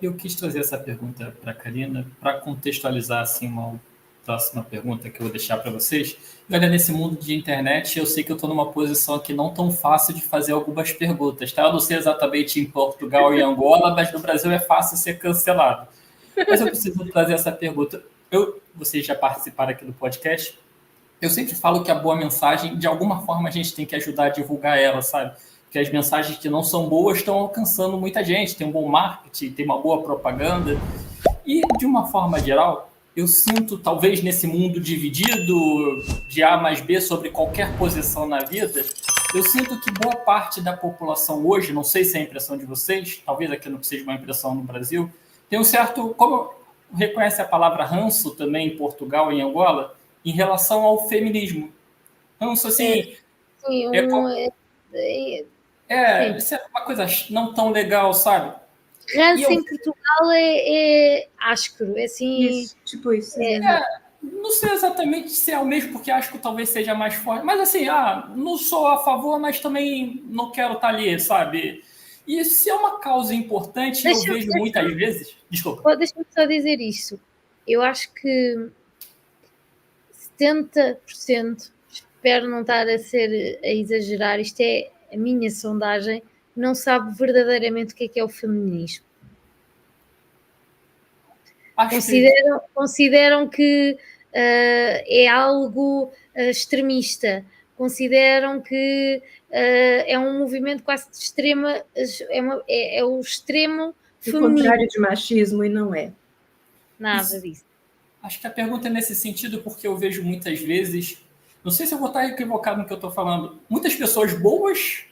Eu quis trazer essa pergunta para a Karina para contextualizar assim, uma próxima pergunta que eu vou deixar para vocês. E olha, nesse mundo de internet, eu sei que eu estou numa posição aqui não tão fácil de fazer algumas perguntas. Tá? Eu não sei exatamente em Portugal e Angola, mas no Brasil é fácil ser cancelado. Mas eu preciso trazer essa pergunta. Vocês já participaram aqui do podcast? Eu sempre falo que a boa mensagem, de alguma forma, a gente tem que ajudar a divulgar ela, sabe? Porque as mensagens que não são boas estão alcançando muita gente. Tem um bom marketing, tem uma boa propaganda. E, de uma forma geral, eu sinto, talvez nesse mundo dividido de A mais B sobre qualquer posição na vida, eu sinto que boa parte da população hoje, não sei se é a impressão de vocês, talvez aqui não seja uma impressão no Brasil, tem um certo, como reconhece a palavra ranço também em Portugal e em Angola, em relação ao feminismo. Ranço, assim, Sim, isso é uma coisa não tão legal, sabe? ranço em Portugal é áspero, é assim. Isso, tipo isso. Não sei exatamente se é o mesmo, porque acho que talvez seja mais forte. Mas assim, não sou a favor, mas também não quero estar ali, sabe? E se é uma causa importante, eu vejo muitas vezes... Desculpa. Deixa-me só dizer isso. Eu acho que 70%, espero não estar a exagerar, isto é a minha sondagem, não sabe verdadeiramente o que é o feminismo. Consideram que é algo extremista, consideram que é um movimento quase de extrema, é o extremo feminino. O contrário de machismo, e não é. Nada disso. Acho que a pergunta é nesse sentido, porque eu vejo muitas vezes, não sei se eu vou estar equivocado no que eu estou falando, muitas pessoas boas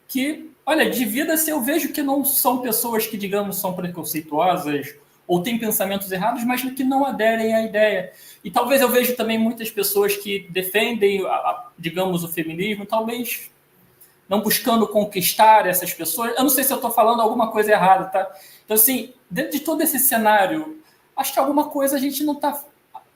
que, olha, de vida, se eu vejo que não são pessoas que, digamos, são preconceituosas ou têm pensamentos errados, mas que não aderem à ideia. E talvez eu vejo também muitas pessoas que defendem, digamos, o feminismo, talvez não buscando conquistar essas pessoas. Eu não sei se eu estou falando alguma coisa errada, tá? Então, assim, dentro de todo esse cenário, acho que alguma coisa a gente não está...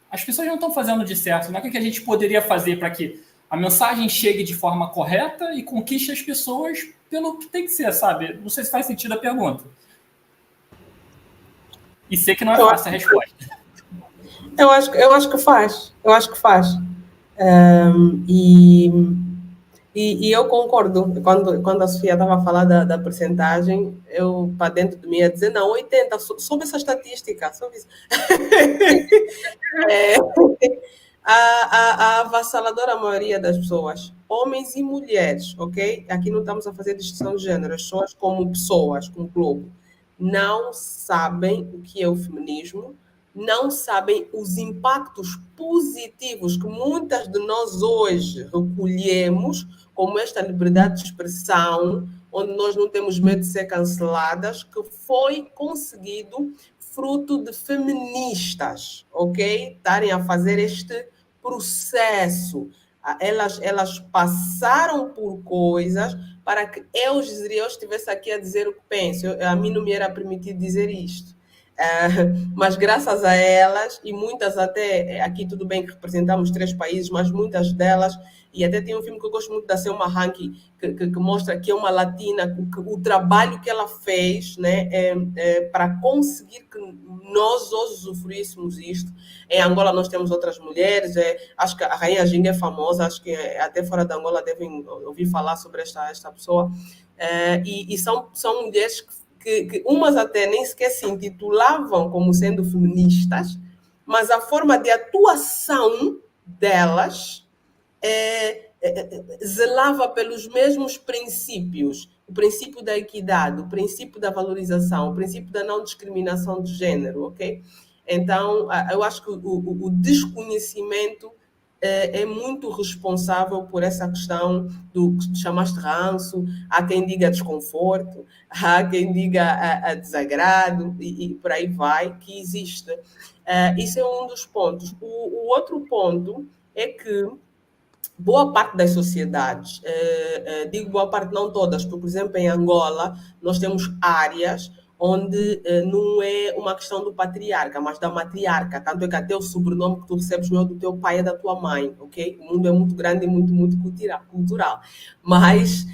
As pessoas não estão fazendo de certo, né? O que a gente poderia fazer para que a mensagem chegue de forma correta e conquiste as pessoas pelo que tem que ser, sabe? Não sei se faz sentido a pergunta. E sei que não é fácil a resposta. Eu acho que faz. E eu concordo. Quando a Sofia estava a falar da percentagem, eu, para dentro de mim, ia dizer, não, 80, soube essa estatística. Soube isso. A avassaladora maioria das pessoas, homens e mulheres, ok? Aqui não estamos a fazer distinção de gênero, as pessoas como pessoas, como globo, não sabem o que é o feminismo, não sabem os impactos positivos que muitas de nós hoje recolhemos, como esta liberdade de expressão, onde nós não temos medo de ser canceladas, que foi conseguido fruto de feministas, ok? Estarem a fazer este processo. Elas passaram por coisas para que eu estivesse aqui a dizer o que penso. A mim não me era permitido dizer isto. Mas graças a elas, e muitas até, aqui tudo bem que representamos 3 países, mas muitas delas, e até tem um filme que eu gosto muito da Selma Hanke, que mostra que é uma latina, o trabalho que ela fez, né, para conseguir que nós hoje usufruíssemos isto. Em Angola nós temos outras mulheres, acho que a Rainha Ginga é famosa, acho que até fora da Angola devem ouvir falar sobre esta pessoa, e são mulheres que umas até nem sequer se intitulavam como sendo feministas, mas a forma de atuação delas zelava pelos mesmos princípios, o princípio da equidade, o princípio da valorização, o princípio da não discriminação de gênero, ok? Então, eu acho que o desconhecimento é muito responsável por essa questão do que chamaste ranço, há quem diga desconforto, há quem diga desagrado, e por aí vai, que existe. Isso é um dos pontos. O outro ponto é que boa parte das sociedades, digo boa parte, não todas, porque, por exemplo, em Angola, nós temos áreas onde não é uma questão do patriarca, mas da matriarca. Tanto é que até o sobrenome que tu recebes não é do teu pai, é da tua mãe, ok? O mundo é muito grande e muito, muito cultural. Mas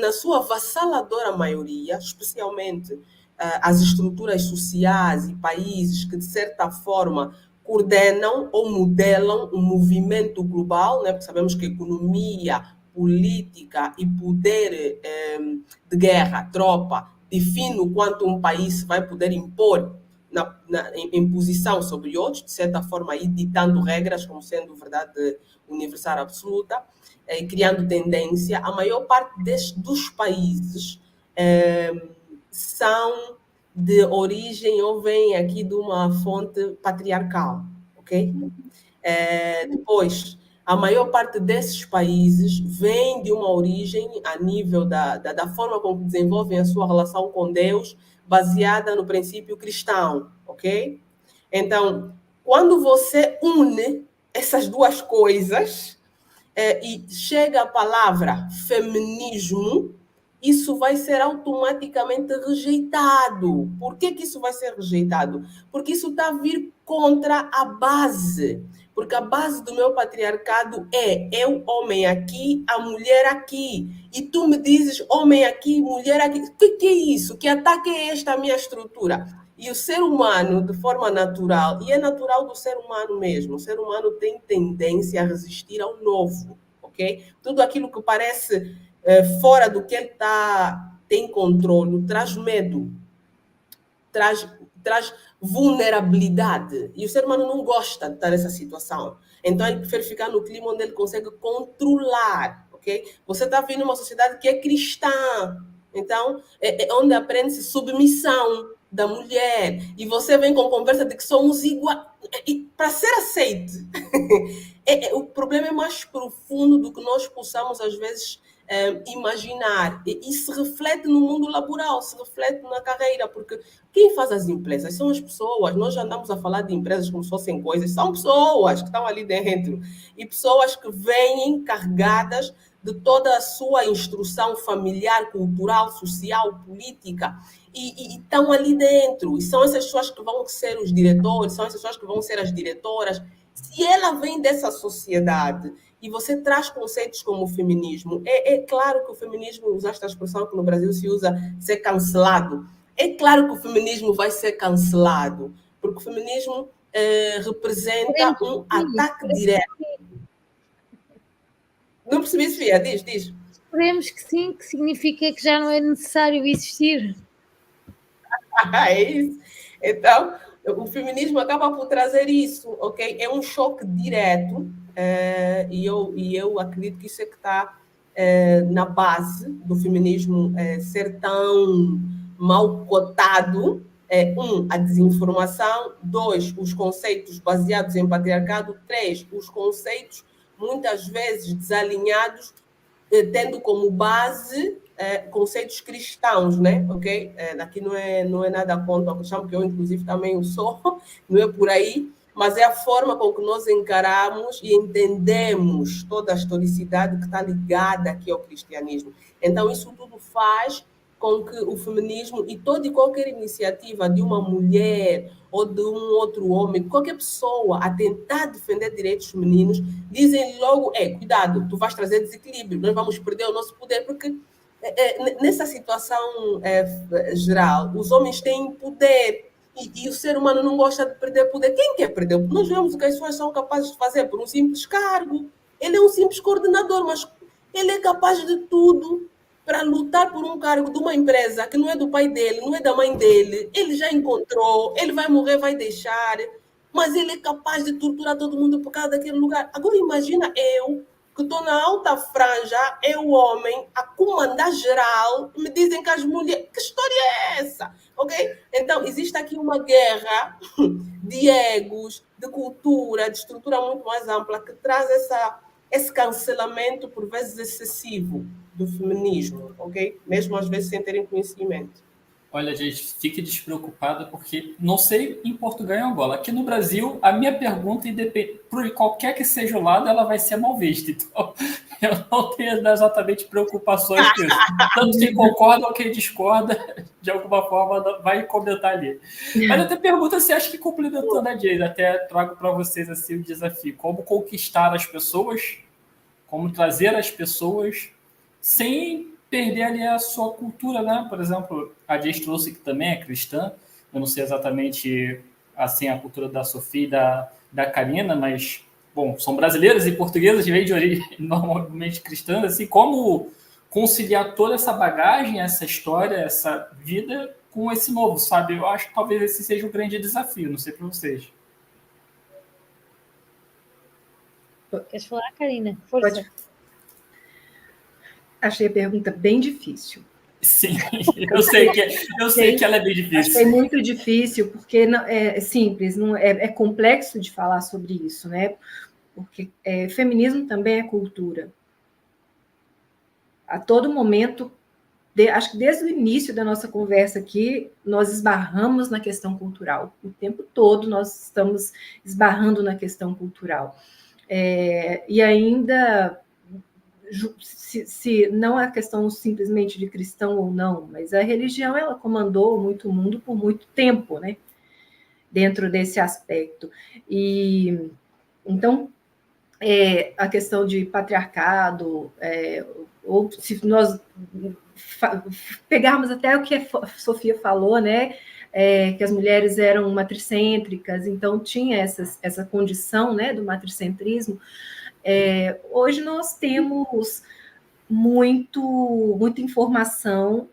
na sua avassaladora maioria, especialmente as estruturas sociais e países que, de certa forma, coordenam ou modelam um movimento global, né? Porque sabemos que economia, política e poder de guerra, tropa, define o quanto um país vai poder impor em posição sobre outros, de certa forma, aí ditando regras como sendo verdade universal absoluta, criando tendência. A maior parte dos países são de origem ou vêm aqui de uma fonte patriarcal, ok? Depois, a maior parte desses países vem de uma origem a nível da forma como desenvolvem a sua relação com Deus, baseada no princípio cristão, ok? Então, quando você une essas duas coisas e chega a palavra feminismo, isso vai ser automaticamente rejeitado. Por que isso vai ser rejeitado? Porque isso está a vir contra a base. Porque a base do meu patriarcado é eu, homem aqui, a mulher aqui. E tu me dizes homem aqui, mulher aqui. O que é isso? Que ataque é esta minha estrutura? E o ser humano, de forma natural, e é natural do ser humano mesmo, o ser humano tem tendência a resistir ao novo, ok? Tudo aquilo que parece fora do que ele tem controle traz medo, traz vulnerabilidade. E o ser humano não gosta de estar nessa situação. Então, ele prefere ficar no clima onde ele consegue controlar, ok? Você está vivendo uma sociedade que é cristã. Então, é onde aprende-se submissão da mulher. E você vem com conversa de que somos iguais. Para ser aceito, o problema é mais profundo do que nós possamos, às vezes, imaginar. E se reflete no mundo laboral, se reflete na carreira, porque quem faz as empresas são as pessoas. Nós já andamos a falar de empresas como se fossem coisas, são pessoas que estão ali dentro, e pessoas que vêm carregadas de toda a sua instrução familiar, cultural, social, política, e estão ali dentro, e são essas pessoas que vão ser os diretores, são essas pessoas que vão ser as diretoras. Se ela vem dessa sociedade e você traz conceitos como o feminismo, é claro que o feminismo, usar esta expressão que no Brasil se usa, ser cancelado, é claro que o feminismo vai ser cancelado, porque o feminismo representa um ataque direto. Não percebi, Sofia, diz. Esperemos que sim, que significa que já não é necessário existir. É isso. Então, o feminismo acaba por trazer isso, ok? É um choque direto, e eu acredito que isso é que está na base do feminismo ser tão mal cotado. A desinformação. 2, os conceitos baseados em patriarcado. 3, os conceitos muitas vezes desalinhados, tendo como base conceitos cristãos, né? Ok? Aqui não é nada contra o cristão, porque eu, inclusive, também o sou, não é por aí, mas é a forma com que nós encaramos e entendemos toda a historicidade que está ligada aqui ao cristianismo. Então, isso tudo faz com que o feminismo e toda e qualquer iniciativa de uma mulher ou de um outro homem, qualquer pessoa a tentar defender direitos femininos, dizem logo, cuidado, tu vais trazer desequilíbrio, nós vamos perder o nosso poder, porque nessa situação geral, os homens têm poder e o ser humano não gosta de perder poder. Quem quer perder? Nós vemos o que as pessoas são capazes de fazer por um simples cargo. Ele é um simples coordenador, mas ele é capaz de tudo para lutar por um cargo de uma empresa que não é do pai dele, não é da mãe dele. Ele já encontrou, ele vai morrer, vai deixar, mas ele é capaz de torturar todo mundo por causa daquele lugar. Agora imagina eu, que estou na alta franja, eu, homem, a comandar geral, me dizem que as mulheres... Que história é essa? Ok? Então, existe aqui uma guerra de egos, de cultura, de estrutura muito mais ampla, que traz esse cancelamento, por vezes, excessivo do feminismo, ok? Mesmo às vezes sem terem conhecimento. Olha, gente, fique despreocupada, porque não sei em Portugal e Angola. Aqui no Brasil, a minha pergunta, por qualquer que seja o lado, ela vai ser mal vista. Então, eu não tenho exatamente preocupações com isso. Tanto quem concorda ou quem discorda, de alguma forma, vai comentar ali. Mas até pergunta se acha que complementando a Jade, até trago para vocês assim, o desafio. Como conquistar as pessoas como trazer as pessoas sem perder ali a sua cultura, né? Por exemplo, a Jess trouxe que também é cristã, eu não sei exatamente assim a cultura da Sofia e da Karina, mas, bom, são brasileiras e portuguesas, vêm de origem normalmente cristã, assim, como conciliar toda essa bagagem, essa história, essa vida com esse novo, sabe? Eu acho que talvez esse seja um grande desafio, não sei para vocês. Queres falar, Karina? Força. Pode. Achei a pergunta bem difícil. Sim, eu sei que ela é bem difícil. Achei muito difícil, porque não, é simples, não, é complexo de falar sobre isso, né? Porque feminismo também é cultura. A todo momento, acho que desde o início da nossa conversa aqui, nós esbarramos na questão cultural. O tempo todo nós estamos esbarrando na questão cultural. E ainda, se não é questão simplesmente de cristão ou não, mas a religião, ela comandou muito o mundo por muito tempo, né? Dentro desse aspecto. E, então, a questão de patriarcado, ou se nós pegarmos até o que a Sofia falou, né? Que as mulheres eram matricêntricas, então tinha essa condição, né, do matricentrismo. Hoje nós temos muita informação,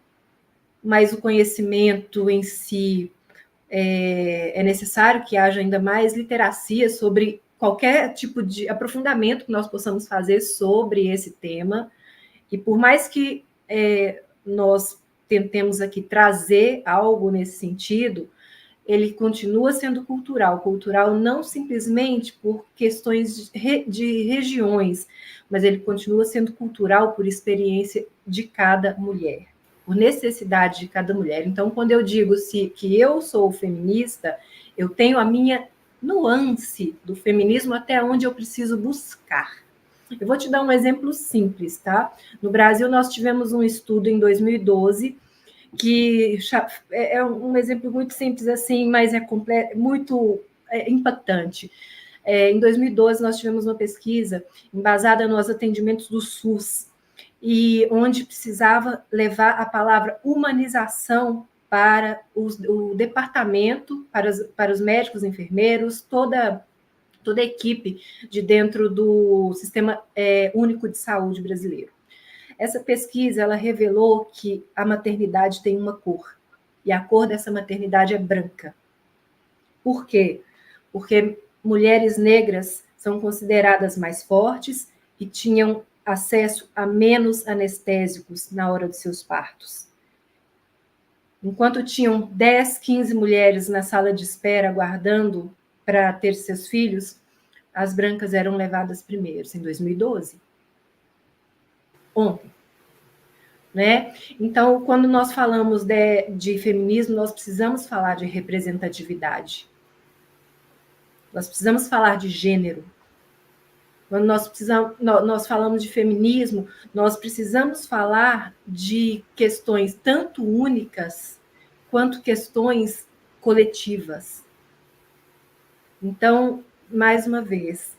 mas o conhecimento em si é necessário que haja ainda mais literacia sobre qualquer tipo de aprofundamento que nós possamos fazer sobre esse tema. E por mais que nós tentemos aqui trazer algo nesse sentido, ele continua sendo cultural. Cultural não simplesmente por questões de regiões, mas ele continua sendo cultural por experiência de cada mulher, por necessidade de cada mulher. Então, quando eu digo que eu sou feminista, eu tenho a minha nuance do feminismo até onde eu preciso buscar. Eu vou te dar um exemplo simples, tá? No Brasil, nós tivemos um estudo em 2012, que é um exemplo muito simples assim, mas é muito impactante. Em 2012, nós tivemos uma pesquisa embasada nos atendimentos do SUS, e onde precisava levar a palavra humanização para o departamento, para os médicos, enfermeiros, toda a equipe de dentro do Sistema Único de Saúde brasileiro. Essa pesquisa, ela revelou que a maternidade tem uma cor, e a cor dessa maternidade é branca. Por quê? Porque mulheres negras são consideradas mais fortes e tinham acesso a menos anestésicos na hora dos seus partos. Enquanto tinham 10, 15 mulheres na sala de espera aguardando para ter seus filhos, as brancas eram levadas primeiros, em 2012. Ontem. Né? Então, quando nós falamos de feminismo, nós precisamos falar de representatividade. Nós precisamos falar de gênero. Quando nós falamos de feminismo, nós precisamos falar de questões tanto únicas quanto questões coletivas. Então, mais uma vez,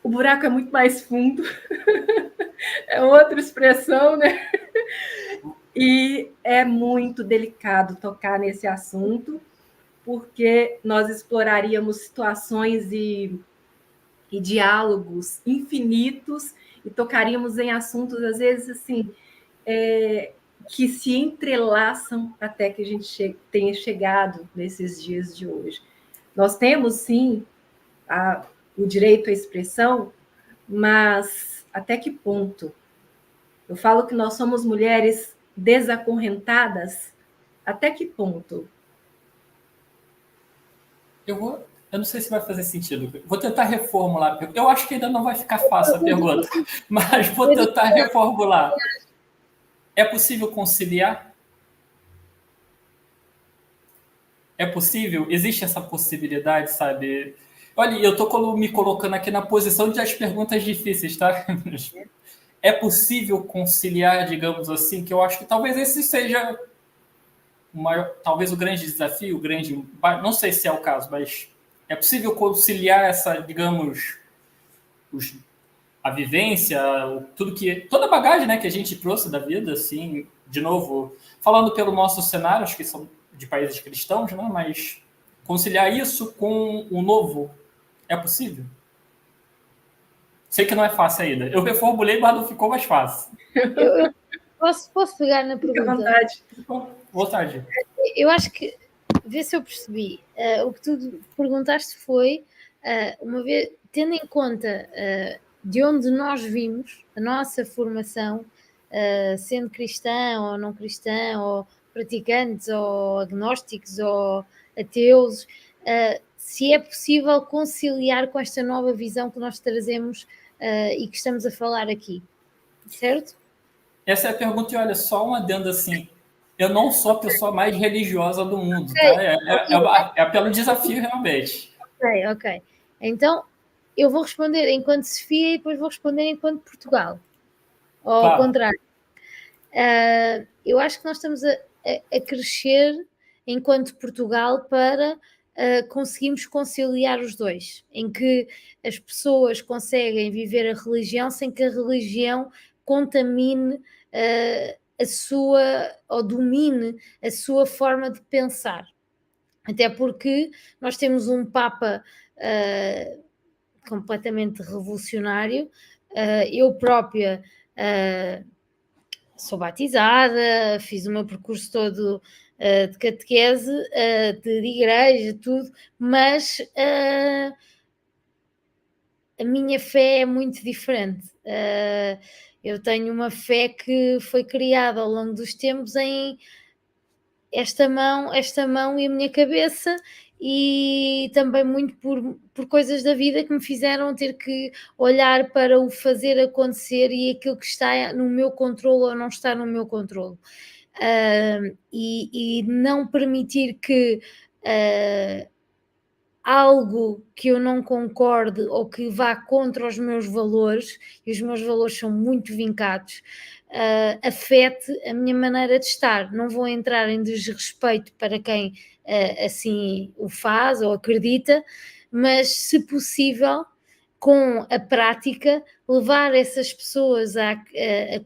o buraco é muito mais fundo, é outra expressão, né? E é muito delicado tocar nesse assunto, porque nós exploraríamos situações e diálogos infinitos e tocaríamos em assuntos, às vezes, assim, que se entrelaçam até que a gente tenha chegado nesses dias de hoje. Nós temos, sim, o direito à expressão, mas até que ponto? Eu falo que nós somos mulheres desacorrentadas, até que ponto? Eu não sei se vai fazer sentido. Vou tentar reformular. Eu acho que ainda não vai ficar fácil a pergunta, mas vou tentar reformular. É possível conciliar? É possível? Existe essa possibilidade, sabe? Olha, eu estou me colocando aqui na posição de as perguntas difíceis, tá? É possível conciliar, digamos assim, que eu acho que talvez esse seja talvez o grande desafio, não sei se é o caso, mas é possível conciliar essa, digamos, a vivência, toda a bagagem, né, que a gente trouxe da vida, assim, de novo, falando pelo nosso cenário, acho que são de países cristãos, né, mas conciliar isso com o novo é possível? Sei que não é fácil ainda. Eu reformulei, mas não ficou mais fácil. Eu posso pegar na Fica à pergunta? vontade. Vontade. Eu acho que, vê se eu percebi, o que tu perguntaste foi, uma vez, tendo em conta de onde nós vimos, a nossa formação, sendo cristã ou não cristã, ou praticantes, ou agnósticos, ou ateus, se é possível conciliar com esta nova visão que nós trazemos e que estamos a falar aqui, certo? Essa é a pergunta, e olha, só um adendo assim. Eu não sou a pessoa mais religiosa do mundo, tá? É pelo desafio, realmente. Ok. Então, eu vou responder enquanto Sofia e depois vou responder enquanto Portugal. Ou ao contrário. Eu acho que nós estamos a crescer enquanto Portugal para conseguirmos conciliar os dois, em que as pessoas conseguem viver a religião sem que a religião contamine a sua, ou domine a sua forma de pensar. Até porque nós temos um Papa completamente revolucionário. Eu própria sou batizada, fiz o meu percurso todo de catequese, de igreja, tudo, mas a minha fé é muito diferente. Eu tenho uma fé que foi criada ao longo dos tempos em esta mão e a minha cabeça, e também muito por coisas da vida que me fizeram ter que olhar para o fazer acontecer e aquilo que está no meu controle ou não está no meu controle. E não permitir que algo que eu não concorde ou que vá contra os meus valores, e os meus valores são muito vincados, afete a minha maneira de estar. Não vou entrar em desrespeito para quem assim o faz ou acredita, mas se possível, com a prática, levar essas pessoas a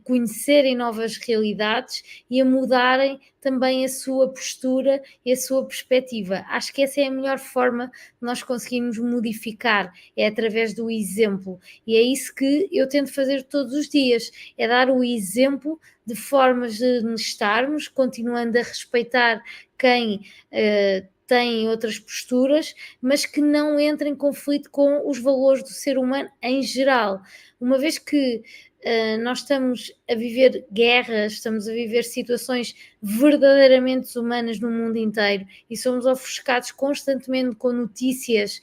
conhecerem novas realidades e a mudarem também a sua postura e a sua perspectiva. Acho que essa é a melhor forma de nós conseguirmos modificar, é através do exemplo. E é isso que eu tento fazer todos os dias, é dar o exemplo de formas de estarmos, continuando a respeitar quem tem outras posturas, mas que não entra em conflito com os valores do ser humano em geral. Uma vez que nós estamos a viver guerras, estamos a viver situações verdadeiramente humanas no mundo inteiro e somos ofuscados constantemente com notícias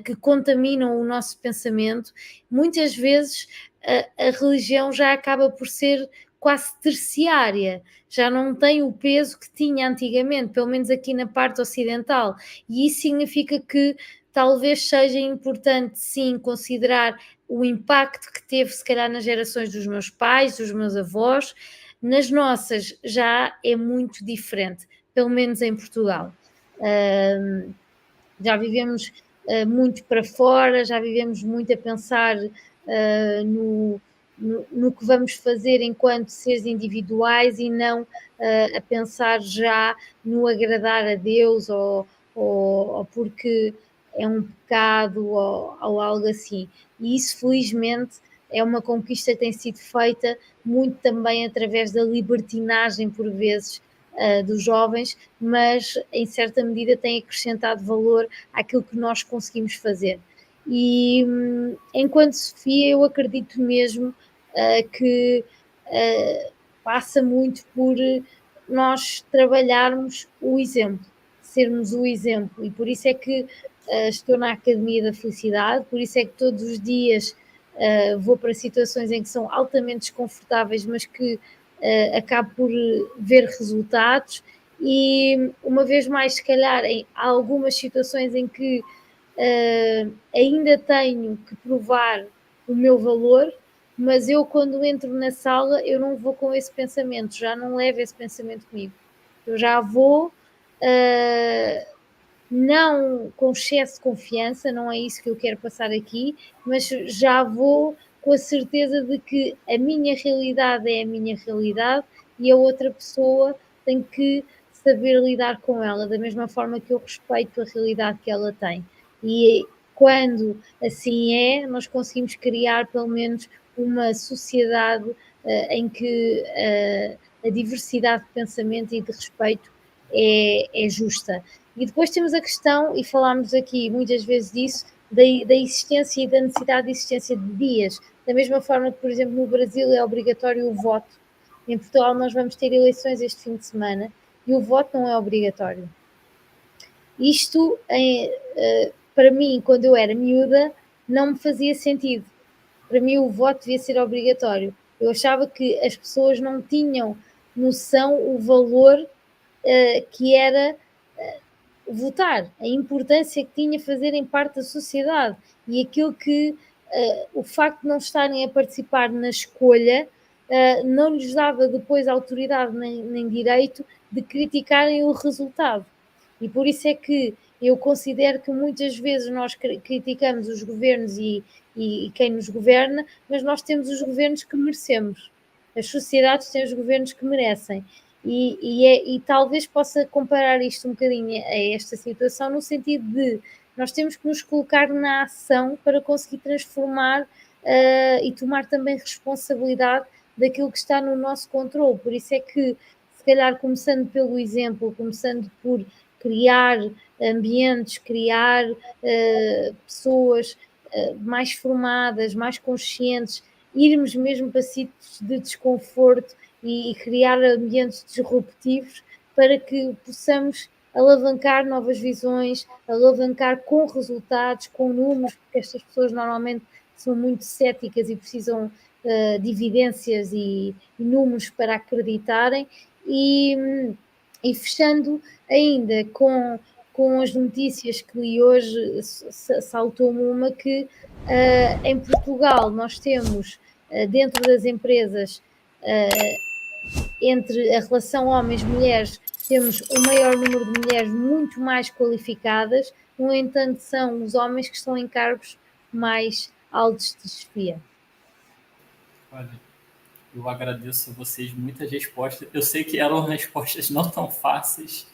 que contaminam o nosso pensamento, muitas vezes a religião já acaba por ser quase terciária, já não tem o peso que tinha antigamente, pelo menos aqui na parte ocidental, e isso significa que talvez seja importante sim considerar o impacto que teve se calhar nas gerações dos meus pais, dos meus avós. Nas nossas já é muito diferente, pelo menos em Portugal. Já vivemos muito para fora, já vivemos muito a pensar no que vamos fazer enquanto seres individuais e não a pensar já no agradar a Deus ou porque é um pecado ou algo assim. E isso, felizmente, é uma conquista que tem sido feita muito também através da libertinagem, por vezes, dos jovens, mas em certa medida tem acrescentado valor àquilo que nós conseguimos fazer. E enquanto Sofia, eu acredito mesmo que passa muito por nós trabalharmos o exemplo, sermos o exemplo, e por isso é que estou na Academia da Felicidade, por isso é que todos os dias vou para situações em que são altamente desconfortáveis, mas que acabo por ver resultados, e uma vez mais, se calhar, em algumas situações em que ainda tenho que provar o meu valor, mas eu quando entro na sala eu não vou com esse pensamento, já não levo esse pensamento comigo, eu já vou não com excesso de confiança, não é isso que eu quero passar aqui, mas já vou com a certeza de que a minha realidade é a minha realidade e a outra pessoa tem que saber lidar com ela, da mesma forma que eu respeito a realidade que ela tem. E quando assim é, nós conseguimos criar pelo menos uma sociedade em que a diversidade de pensamento e de respeito é justa. E depois temos a questão, e falámos aqui muitas vezes disso, da existência e da necessidade de existência de dias. Da mesma forma que, por exemplo, no Brasil é obrigatório o voto. Em Portugal nós vamos ter eleições este fim de semana e o voto não é obrigatório. Isto, para mim, quando eu era miúda, não me fazia sentido. Para mim o voto devia ser obrigatório. Eu achava que as pessoas não tinham noção o valor que era votar, a importância que tinha fazerem parte da sociedade e aquilo que o facto de não estarem a participar na escolha não lhes dava depois autoridade nem direito de criticarem o resultado. E por isso é que eu considero que muitas vezes nós criticamos os governos e quem nos governa, mas nós temos os governos que merecemos. As sociedades têm os governos que merecem. E talvez possa comparar isto um bocadinho a esta situação, no sentido de nós temos que nos colocar na ação para conseguir transformar e tomar também responsabilidade daquilo que está no nosso controle. Por isso é que, se calhar, começando pelo exemplo, começando por criar ambientes, criar pessoas mais formadas, mais conscientes, irmos mesmo para sítios de desconforto e criar ambientes disruptivos para que possamos alavancar novas visões, alavancar com resultados, com números, porque estas pessoas normalmente são muito céticas e precisam de evidências e números para acreditarem. E fechando ainda com as notícias que li hoje, saltou-me uma que em Portugal nós temos, dentro das empresas, entre a relação homens-mulheres, temos o maior número de mulheres muito mais qualificadas, no entanto são os homens que estão em cargos mais altos de chefia. Olha, eu agradeço a vocês muitas respostas. Eu sei que eram respostas não tão fáceis.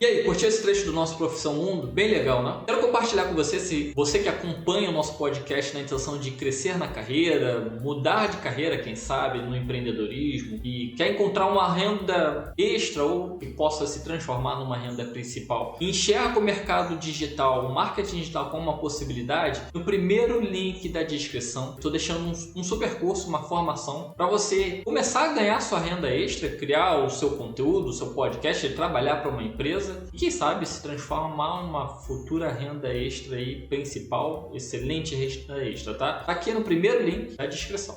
E aí, curtiu esse trecho do nosso Profissão Mundo? Bem legal, né? Quero compartilhar com você, se você que acompanha o nosso podcast na intenção de crescer na carreira, mudar de carreira, quem sabe, no empreendedorismo, e quer encontrar uma renda extra ou que possa se transformar numa renda principal, e enxerga o mercado digital, o marketing digital como uma possibilidade, no primeiro link da descrição, estou deixando um super curso, uma formação, para você começar a ganhar sua renda extra, criar o seu conteúdo, o seu podcast, e trabalhar para uma empresa, e quem sabe se transformar uma futura renda extra aí principal, excelente renda extra, tá? Aqui no primeiro link da descrição.